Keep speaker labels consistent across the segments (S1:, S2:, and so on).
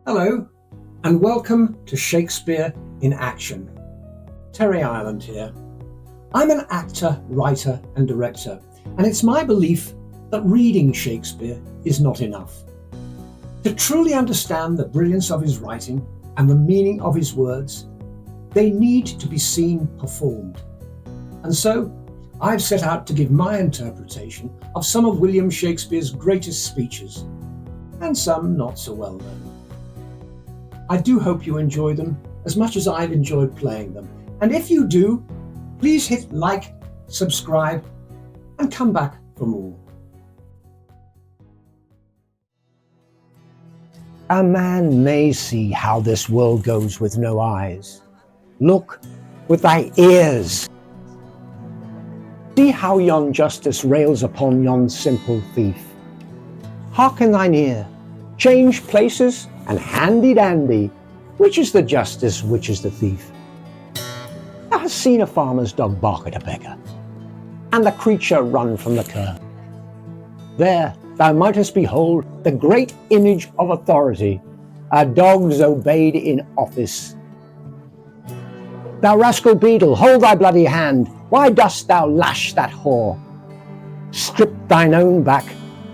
S1: Hello, and welcome to Shakespeare in Action. Terry Ireland here. I'm an actor, writer, and director, and it's my belief that reading Shakespeare is not enough. To truly understand the brilliance of his writing and the meaning of his words, they need to be seen performed. And so, I've set out to give my interpretation of some of William Shakespeare's greatest speeches, and some not so well known. I do hope you enjoy them as much as I've enjoyed playing them. And if you do, please hit like, subscribe, and come back for more. A man may see how this world goes with no eyes. Look with thy ears. See how yon justice rails upon yon simple thief. Hearken thine ear, change places, and handy-dandy, which is the justice, which is the thief? Thou hast seen a farmer's dog bark at a beggar, and the creature run from the cur. There thou mightest behold the great image of authority, a dog's obeyed in office. Thou rascal beadle, hold thy bloody hand, why dost thou lash that whore? Strip thine own back,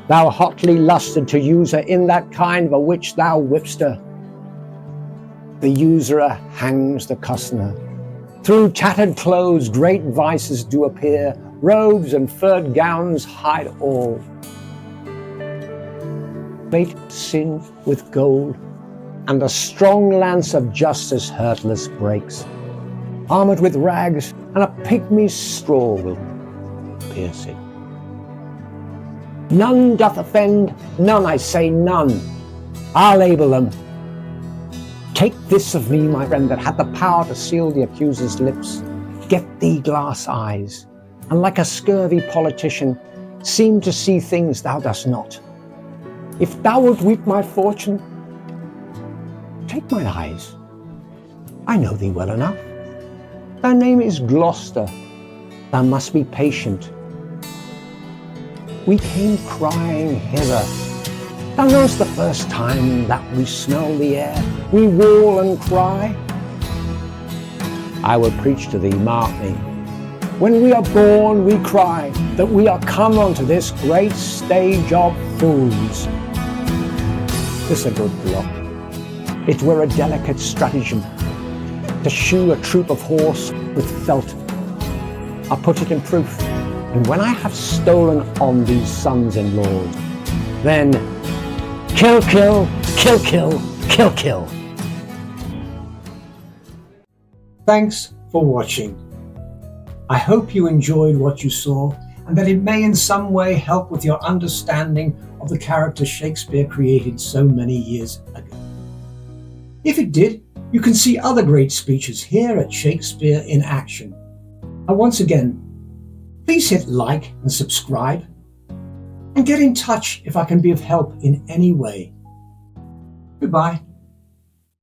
S1: thou hotly lusted to use her in that kind for which thou whipp'st her. The usurer hangs the cozener. Through tattered clothes great vices do appear, robes and furred gowns hide all. Bait sin with gold, and the strong lance of justice hurtless breaks. Armoured with rags, and a pygmy's straw will pierce it. None doth offend, none, I say none. I'll able them. Take this of me, my friend, that had the power to seal the accuser's lips. Get thee glass eyes, and like a scurvy politician, seem to see things thou dost not. If thou wilt weep my fortune, take mine eyes. I know thee well enough. Thy name is Gloucester. Thou must be patient. We came crying hither. Thou knowest the first time that we smell the air, we wail and cry. I will preach to thee, mark me. When we are born, we cry that we are come onto this great stage of fools. This a good block. It were a delicate stratagem to shoe a troop of horse with felt. I'll put it in proof. And when I have stolen on these sons-in-laws, then kill, kill, kill, kill, kill, kill. Thanks for watching. I hope you enjoyed what you saw and that it may in some way help with your understanding of the character Shakespeare created so many years ago. If it did, you can see other great speeches here at Shakespeare in Action. And once again, please hit like and subscribe, and get in touch if I can be of help in any way. Goodbye.